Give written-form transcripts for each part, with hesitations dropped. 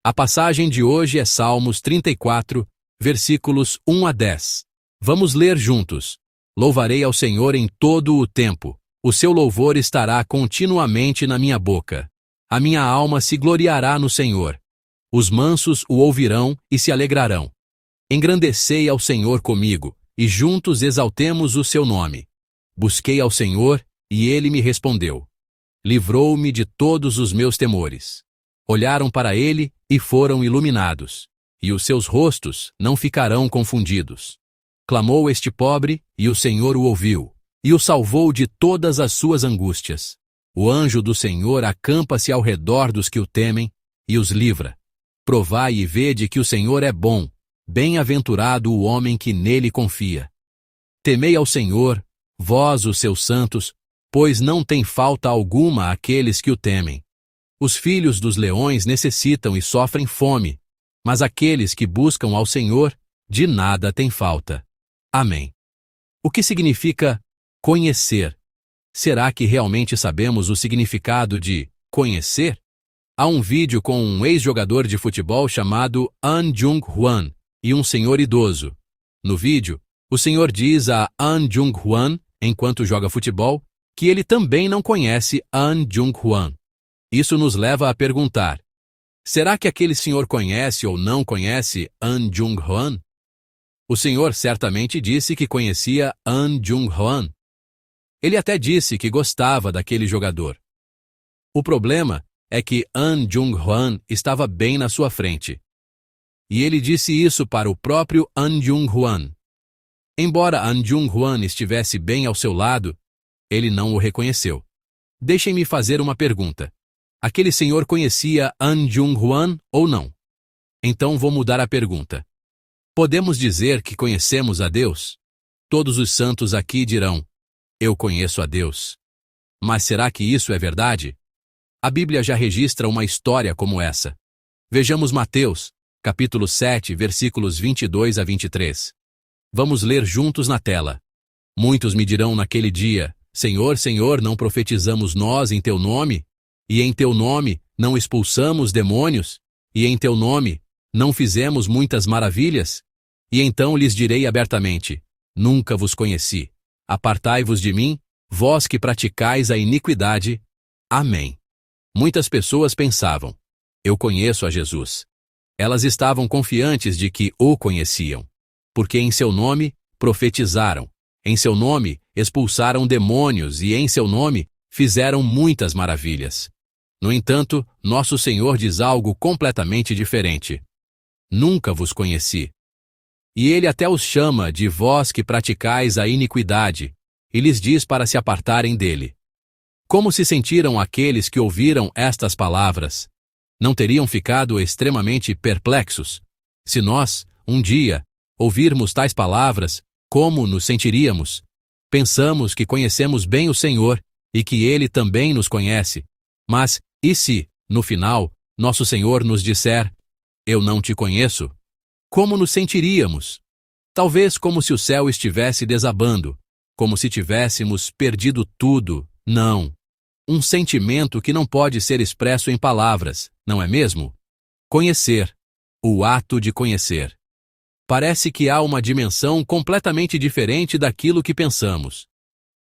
A passagem de hoje é Salmos 34, versículos 1 a 10. Vamos ler juntos. Louvarei ao Senhor em todo o tempo. O seu louvor estará continuamente na minha boca. A minha alma se gloriará no Senhor. Os mansos o ouvirão e se alegrarão. Engrandecei ao Senhor comigo, e juntos exaltemos o seu nome. Busquei ao Senhor, e ele me respondeu. Livrou-me de todos os meus temores. Olharam para ele e foram iluminados, e os seus rostos não ficarão confundidos. Clamou este pobre, e o Senhor o ouviu, e o salvou de todas as suas angústias. O anjo do Senhor acampa-se ao redor dos que o temem, e os livra. Provai e vede que o Senhor é bom, bem-aventurado o homem que nele confia. Temei ao Senhor, vós os seus santos, pois não tem falta alguma àqueles que o temem. Os filhos dos leões necessitam e sofrem fome, mas aqueles que buscam ao Senhor, de nada têm falta. Amém. O que significa conhecer? Será que realmente sabemos o significado de conhecer? Há um vídeo com um ex-jogador de futebol chamado An Jung-hwan e um senhor idoso. No vídeo, o senhor diz a An Jung-hwan, enquanto joga futebol, que ele também não conhece An Jung-hwan. Isso nos leva a perguntar, será que aquele senhor conhece ou não conhece An Jung-hwan? O senhor certamente disse que conhecia An Jung-hwan. Ele até disse que gostava daquele jogador. O problema é que An Jung-hwan estava bem na sua frente. E ele disse isso para o próprio An Jung-hwan. Embora An Jung-hwan estivesse bem ao seu lado, ele não o reconheceu. Deixem-me fazer uma pergunta. Aquele senhor conhecia An Jung-hwan ou não? Então vou mudar a pergunta. Podemos dizer que conhecemos a Deus? Todos os santos aqui dirão, eu conheço a Deus. Mas será que isso é verdade? A Bíblia já registra uma história como essa. Vejamos Mateus, capítulo 7, versículos 22 a 23. Vamos ler juntos na tela. Muitos me dirão naquele dia, Senhor, Senhor, não profetizamos nós em teu nome? E em teu nome não expulsamos demônios? E em teu nome não fizemos muitas maravilhas? E então lhes direi abertamente, nunca vos conheci. Apartai-vos de mim, vós que praticais a iniquidade. Amém. Muitas pessoas pensavam, eu conheço a Jesus. Elas estavam confiantes de que o conheciam, porque em seu nome profetizaram, em seu nome expulsaram demônios e em seu nome fizeram muitas maravilhas. No entanto, nosso Senhor diz algo completamente diferente. Nunca vos conheci. E ele até os chama de vós que praticais a iniquidade, e lhes diz para se apartarem dele. Como se sentiram aqueles que ouviram estas palavras? Não teriam ficado extremamente perplexos? Se nós, um dia, ouvirmos tais palavras, como nos sentiríamos? Pensamos que conhecemos bem o Senhor e que ele também nos conhece. Mas, e se, no final, nosso Senhor nos disser, eu não te conheço? Como nos sentiríamos? Talvez como se o céu estivesse desabando, como se tivéssemos perdido tudo. Não. Um sentimento que não pode ser expresso em palavras, não é mesmo? Conhecer. O ato de conhecer. Parece que há uma dimensão completamente diferente daquilo que pensamos.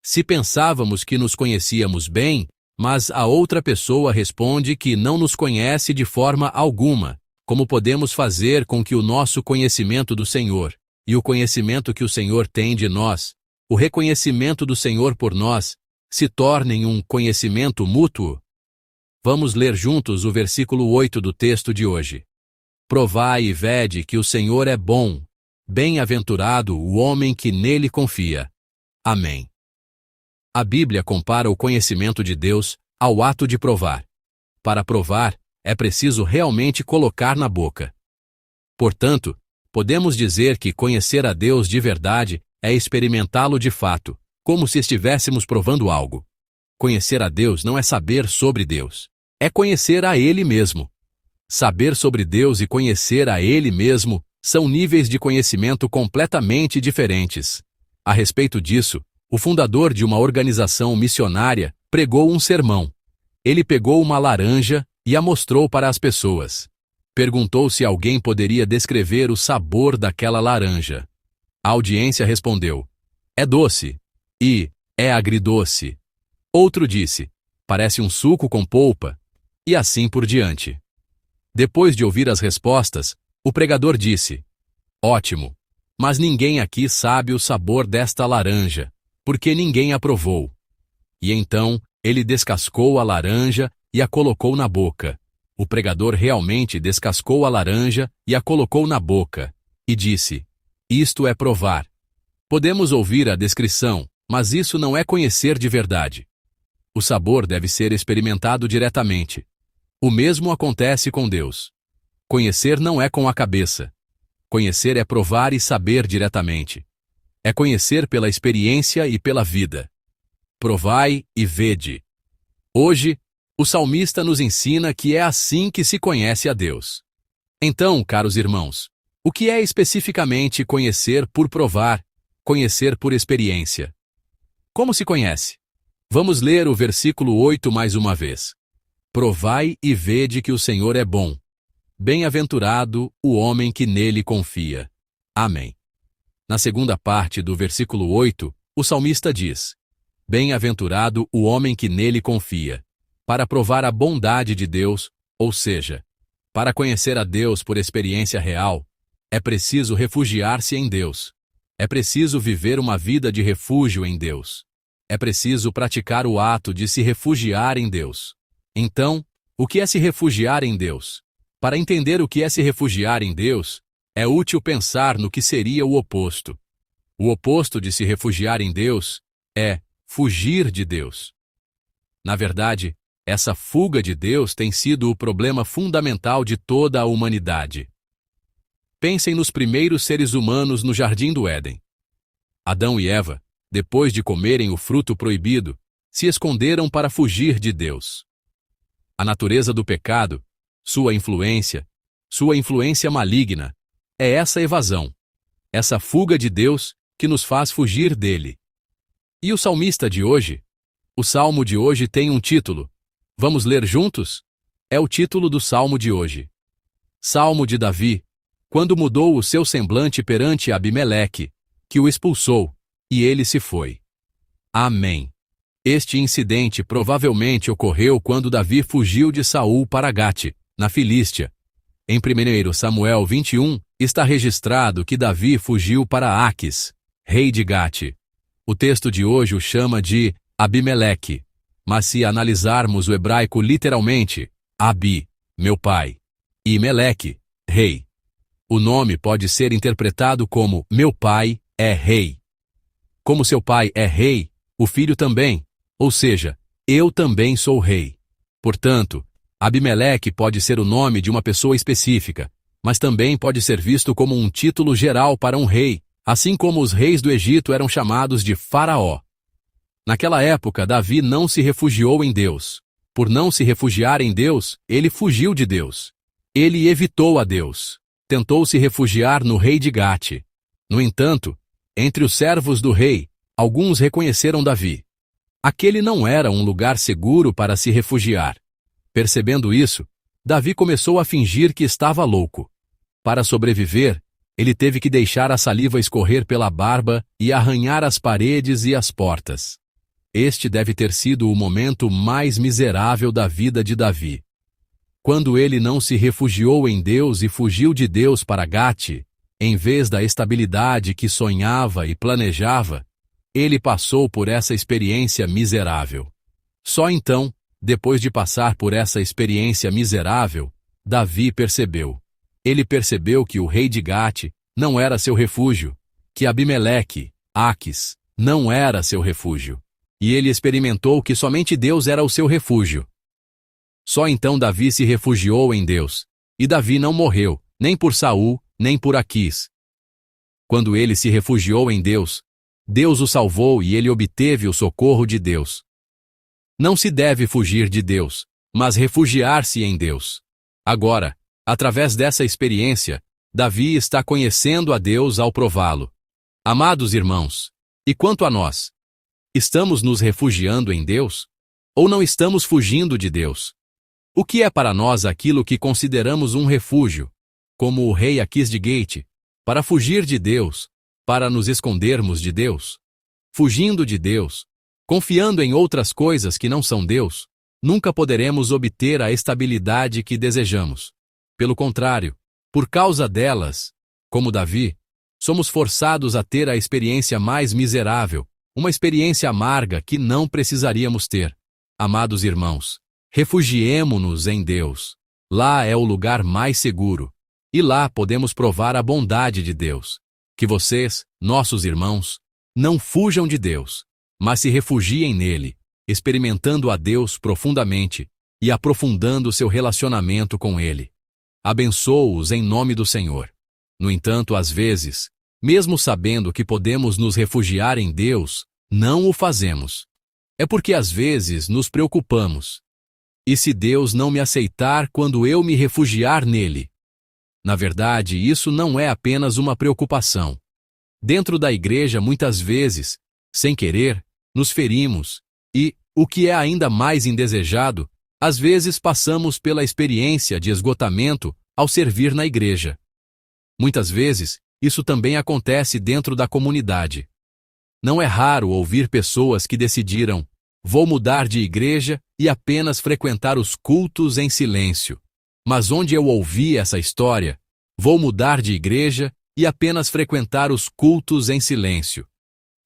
Se pensávamos que nos conhecíamos bem, mas a outra pessoa responde que não nos conhece de forma alguma, como podemos fazer com que o nosso conhecimento do Senhor, e o conhecimento que o Senhor tem de nós, o reconhecimento do Senhor por nós, se tornem um conhecimento mútuo? Vamos ler juntos o versículo 8 do texto de hoje. Provai e vede que o Senhor é bom, bem-aventurado o homem que nele confia. Amém. A Bíblia compara o conhecimento de Deus ao ato de provar. Para provar, é preciso realmente colocar na boca. Portanto, podemos dizer que conhecer a Deus de verdade é experimentá-lo de fato, como se estivéssemos provando algo. Conhecer a Deus não é saber sobre Deus, é conhecer a Ele mesmo. Saber sobre Deus e conhecer a Ele mesmo são níveis de conhecimento completamente diferentes. A respeito disso, o fundador de uma organização missionária pregou um sermão. Ele pegou uma laranja e a mostrou para as pessoas. Perguntou se alguém poderia descrever o sabor daquela laranja. A audiência respondeu: é doce. E é agridoce. Outro disse: parece um suco com polpa. E assim por diante. Depois de ouvir as respostas, o pregador disse: ótimo, mas ninguém aqui sabe o sabor desta laranja, porque ninguém a provou. E então ele descascou a laranja e a colocou na boca. O pregador realmente descascou a laranja e a colocou na boca, e disse: isto é provar. Podemos ouvir a descrição, mas isso não é conhecer de verdade. O sabor deve ser experimentado diretamente. O mesmo acontece com Deus. Conhecer não é com a cabeça. Conhecer é provar e saber diretamente. É conhecer pela experiência e pela vida. Provai e vede. Hoje, o salmista nos ensina que é assim que se conhece a Deus. Então, caros irmãos, o que é especificamente conhecer por provar, conhecer por experiência? Como se conhece? Vamos ler o versículo 8 mais uma vez. Provai e vede que o Senhor é bom. Bem-aventurado o homem que nele confia. Amém. Na segunda parte do versículo 8, o salmista diz: bem-aventurado o homem que nele confia. Para provar a bondade de Deus, ou seja, para conhecer a Deus por experiência real, é preciso refugiar-se em Deus. É preciso viver uma vida de refúgio em Deus. É preciso praticar o ato de se refugiar em Deus. Então, o que é se refugiar em Deus? Para entender o que é se refugiar em Deus, é útil pensar no que seria o oposto. O oposto de se refugiar em Deus é fugir de Deus. Na verdade, essa fuga de Deus tem sido o problema fundamental de toda a humanidade. Pensem nos primeiros seres humanos no Jardim do Éden. Adão e Eva, depois de comerem o fruto proibido, se esconderam para fugir de Deus. A natureza do pecado, sua influência maligna, é essa evasão, essa fuga de Deus que nos faz fugir dele. E o salmista de hoje? O salmo de hoje tem um título. Vamos ler juntos? É o título do salmo de hoje. Salmo de Davi, quando mudou o seu semblante perante Abimeleque, que o expulsou, e ele se foi. Amém. Este incidente provavelmente ocorreu quando Davi fugiu de Saul para Gate, na Filístia. Em 1 Samuel 21, está registrado que Davi fugiu para Aquis, rei de Gate. O texto de hoje o chama de Abimeleque, mas se analisarmos o hebraico literalmente, Abi, meu pai, e Meleque, rei. O nome pode ser interpretado como meu pai é rei. Como seu pai é rei, o filho também, ou seja, eu também sou rei. Portanto, Abimeleque pode ser o nome de uma pessoa específica, mas também pode ser visto como um título geral para um rei, assim como os reis do Egito eram chamados de Faraó. Naquela época, Davi não se refugiou em Deus. Por não se refugiar em Deus, ele fugiu de Deus. Ele evitou a Deus. Tentou se refugiar no rei de Gate. No entanto, entre os servos do rei, alguns reconheceram Davi. Aquele não era um lugar seguro para se refugiar. Percebendo isso, Davi começou a fingir que estava louco. Para sobreviver, ele teve que deixar a saliva escorrer pela barba e arranhar as paredes e as portas. Este deve ter sido o momento mais miserável da vida de Davi. Quando ele não se refugiou em Deus e fugiu de Deus para Gate, em vez da estabilidade que sonhava e planejava, ele passou por essa experiência miserável. Só então, depois de passar por essa experiência miserável, Davi percebeu. Ele percebeu que o rei de Gate não era seu refúgio, que Abimeleque, Aquis, não era seu refúgio. E ele experimentou que somente Deus era o seu refúgio. Só então Davi se refugiou em Deus. E Davi não morreu, nem por Saul, nem por Aquis. Quando ele se refugiou em Deus, Deus o salvou e ele obteve o socorro de Deus. Não se deve fugir de Deus, mas refugiar-se em Deus. Agora, através dessa experiência, Davi está conhecendo a Deus ao prová-lo. Amados irmãos, e quanto a nós? Estamos nos refugiando em Deus? Ou não estamos fugindo de Deus? O que é para nós aquilo que consideramos um refúgio, como o rei Aquis de Gate, para fugir de Deus, para nos escondermos de Deus? Fugindo de Deus, confiando em outras coisas que não são Deus, nunca poderemos obter a estabilidade que desejamos. Pelo contrário, por causa delas, como Davi, somos forçados a ter a experiência mais miserável, uma experiência amarga que não precisaríamos ter. Amados irmãos, refugiemo-nos em Deus. Lá é o lugar mais seguro, e lá podemos provar a bondade de Deus. Que vocês, nossos irmãos, não fujam de Deus, mas se refugiem nele, experimentando a Deus profundamente e aprofundando seu relacionamento com Ele. Abençoo-os em nome do Senhor. No entanto, às vezes, mesmo sabendo que podemos nos refugiar em Deus, não o fazemos. É porque às vezes nos preocupamos. E se Deus não me aceitar quando eu me refugiar nele? Na verdade, isso não é apenas uma preocupação. Dentro da igreja, muitas vezes, sem querer, nos ferimos e, o que é ainda mais indesejado, às vezes passamos pela experiência de esgotamento ao servir na igreja. Muitas vezes, isso também acontece dentro da comunidade. Não é raro ouvir pessoas que decidiram: vou mudar de igreja e apenas frequentar os cultos em silêncio. Mas onde eu ouvi essa história, vou mudar de igreja e apenas frequentar os cultos em silêncio.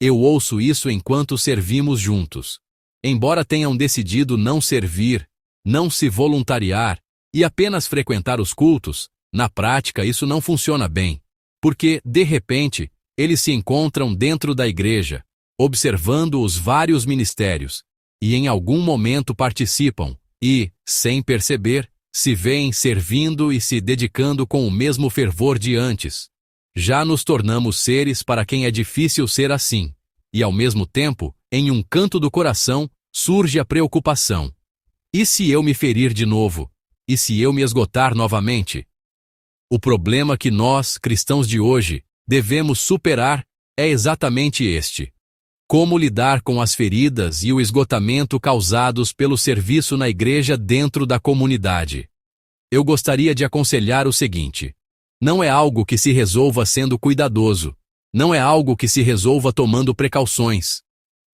Eu ouço isso enquanto servimos juntos. Embora tenham decidido não servir, não se voluntariar e apenas frequentar os cultos, na prática isso não funciona bem, porque, de repente, eles se encontram dentro da igreja, observando os vários ministérios, e em algum momento participam, e, sem perceber, se veem servindo e se dedicando com o mesmo fervor de antes. Já nos tornamos seres para quem é difícil ser assim, e ao mesmo tempo, em um canto do coração, surge a preocupação. E se eu me ferir de novo? E se eu me esgotar novamente? O problema que nós, cristãos de hoje, devemos superar é exatamente este: como lidar com as feridas e o esgotamento causados pelo serviço na igreja dentro da comunidade. Eu gostaria de aconselhar o seguinte: não é algo que se resolva sendo cuidadoso, não é algo que se resolva tomando precauções.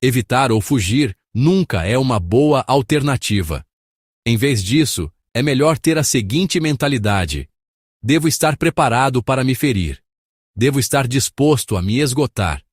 Evitar ou fugir nunca é uma boa alternativa. Em vez disso, é melhor ter a seguinte mentalidade: devo estar preparado para me ferir. Devo estar disposto a me esgotar.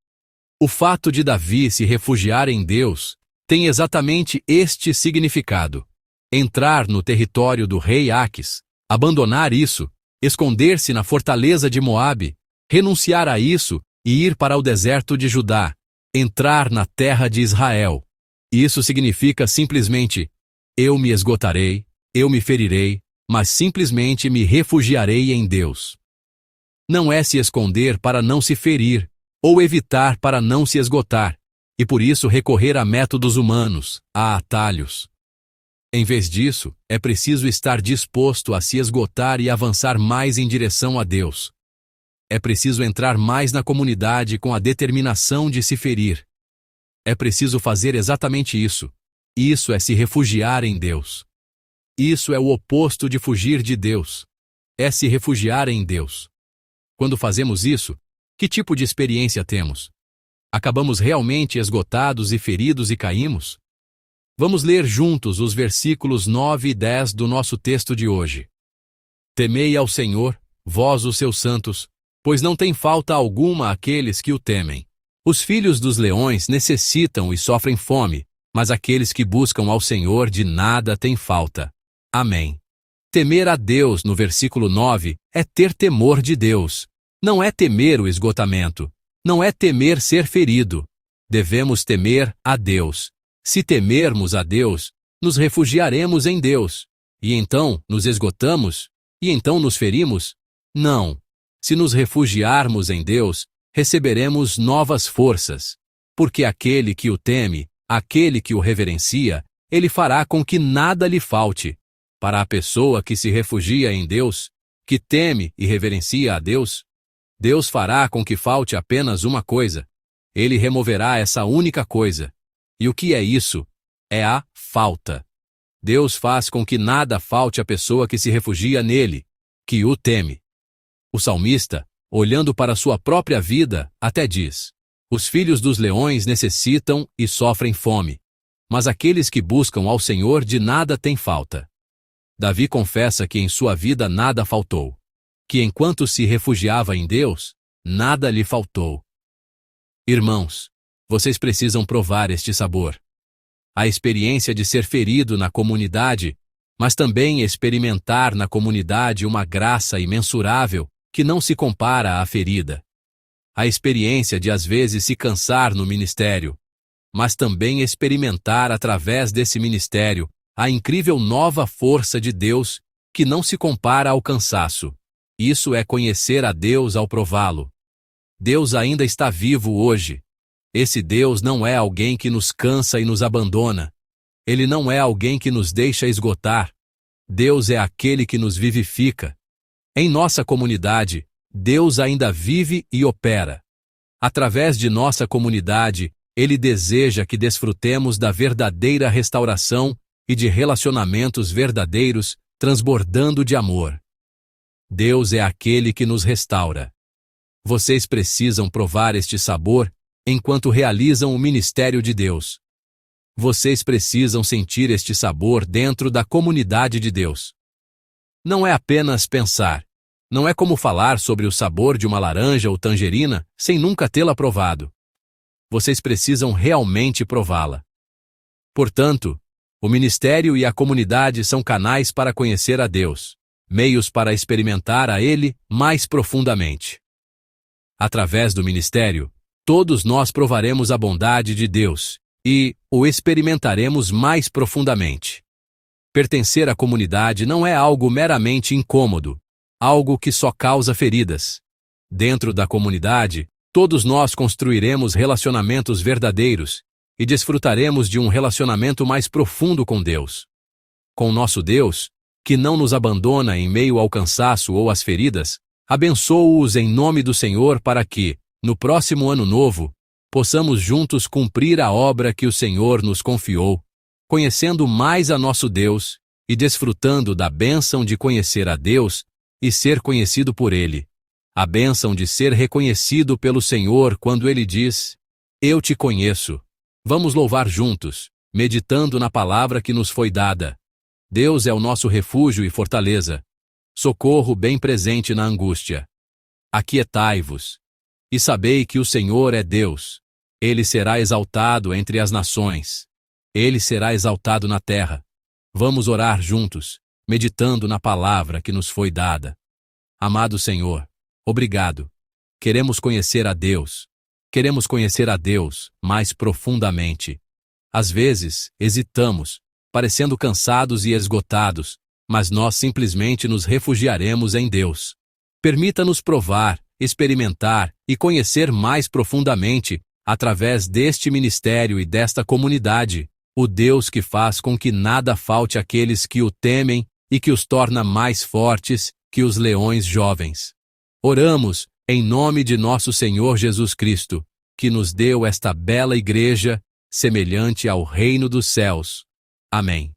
O fato de Davi se refugiar em Deus tem exatamente este significado: entrar no território do rei Aquis, abandonar isso, esconder-se na fortaleza de Moabe, renunciar a isso e ir para o deserto de Judá, entrar na terra de Israel. Isso significa simplesmente: eu me esgotarei, eu me ferirei, mas simplesmente me refugiarei em Deus. Não é se esconder para não se ferir, ou evitar para não se esgotar, e por isso recorrer a métodos humanos, a atalhos. Em vez disso, é preciso estar disposto a se esgotar e avançar mais em direção a Deus. É preciso entrar mais na comunidade com a determinação de se ferir. É preciso fazer exatamente isso. Isso é se refugiar em Deus. Isso é o oposto de fugir de Deus. É se refugiar em Deus. Quando fazemos isso, que tipo de experiência temos? Acabamos realmente esgotados e feridos e caímos? Vamos ler juntos os versículos 9 e 10 do nosso texto de hoje. Temei ao Senhor, vós os seus santos, pois não tem falta alguma àqueles que o temem. Os filhos dos leões necessitam e sofrem fome, mas aqueles que buscam ao Senhor de nada têm falta. Amém. Temer a Deus, no versículo 9, é ter temor de Deus. Não é temer o esgotamento. Não é temer ser ferido. Devemos temer a Deus. Se temermos a Deus, nos refugiaremos em Deus. E então nos esgotamos? E então nos ferimos? Não. Se nos refugiarmos em Deus, receberemos novas forças. Porque aquele que o teme, aquele que o reverencia, ele fará com que nada lhe falte. Para a pessoa que se refugia em Deus, que teme e reverencia a Deus, Deus fará com que falte apenas uma coisa. Ele removerá essa única coisa. E o que é isso? É a falta. Deus faz com que nada falte à pessoa que se refugia nele, que o teme. O salmista, olhando para sua própria vida, até diz: os filhos dos leões necessitam e sofrem fome, mas aqueles que buscam ao Senhor de nada têm falta. Davi confessa que em sua vida nada faltou, que enquanto se refugiava em Deus, nada lhe faltou. Irmãos, vocês precisam provar este sabor. A experiência de ser ferido na comunidade, mas também experimentar na comunidade uma graça imensurável que não se compara à ferida. A experiência de às vezes se cansar no ministério, mas também experimentar através desse ministério a incrível nova força de Deus que não se compara ao cansaço. Isso é conhecer a Deus ao prová-lo. Deus ainda está vivo hoje. Esse Deus não é alguém que nos cansa e nos abandona. Ele não é alguém que nos deixa esgotar. Deus é aquele que nos vivifica. Em nossa comunidade, Deus ainda vive e opera. Através de nossa comunidade, Ele deseja que desfrutemos da verdadeira restauração e de relacionamentos verdadeiros, transbordando de amor. Deus é aquele que nos restaura. Vocês precisam provar este sabor enquanto realizam o ministério de Deus. Vocês precisam sentir este sabor dentro da comunidade de Deus. Não é apenas pensar. Não é como falar sobre o sabor de uma laranja ou tangerina sem nunca tê-la provado. Vocês precisam realmente prová-la. Portanto, o ministério e a comunidade são canais para conhecer a Deus, meios para experimentar a Ele mais profundamente. Através do ministério, todos nós provaremos a bondade de Deus e o experimentaremos mais profundamente. Pertencer à comunidade não é algo meramente incômodo, algo que só causa feridas. Dentro da comunidade, todos nós construiremos relacionamentos verdadeiros e desfrutaremos de um relacionamento mais profundo com Deus. Com nosso Deus, que não nos abandona em meio ao cansaço ou às feridas, abençoo-os em nome do Senhor para que, no próximo ano novo, possamos juntos cumprir a obra que o Senhor nos confiou, conhecendo mais a nosso Deus e desfrutando da bênção de conhecer a Deus e ser conhecido por Ele. A bênção de ser reconhecido pelo Senhor quando Ele diz: eu te conheço. Vamos louvar juntos, meditando na palavra que nos foi dada. Deus é o nosso refúgio e fortaleza, socorro bem presente na angústia. Aquietai-vos e sabei que o Senhor é Deus. Ele será exaltado entre as nações. Ele será exaltado na terra. Vamos orar juntos, meditando na palavra que nos foi dada. Amado Senhor, obrigado. Queremos conhecer a Deus. Queremos conhecer a Deus mais profundamente. Às vezes, hesitamos, parecendo cansados e esgotados, mas nós simplesmente nos refugiaremos em Deus. Permita-nos provar, experimentar e conhecer mais profundamente, através deste ministério e desta comunidade, o Deus que faz com que nada falte àqueles que o temem e que os torna mais fortes que os leões jovens. Oramos, em nome de nosso Senhor Jesus Cristo, que nos deu esta bela igreja, semelhante ao reino dos céus. Amém.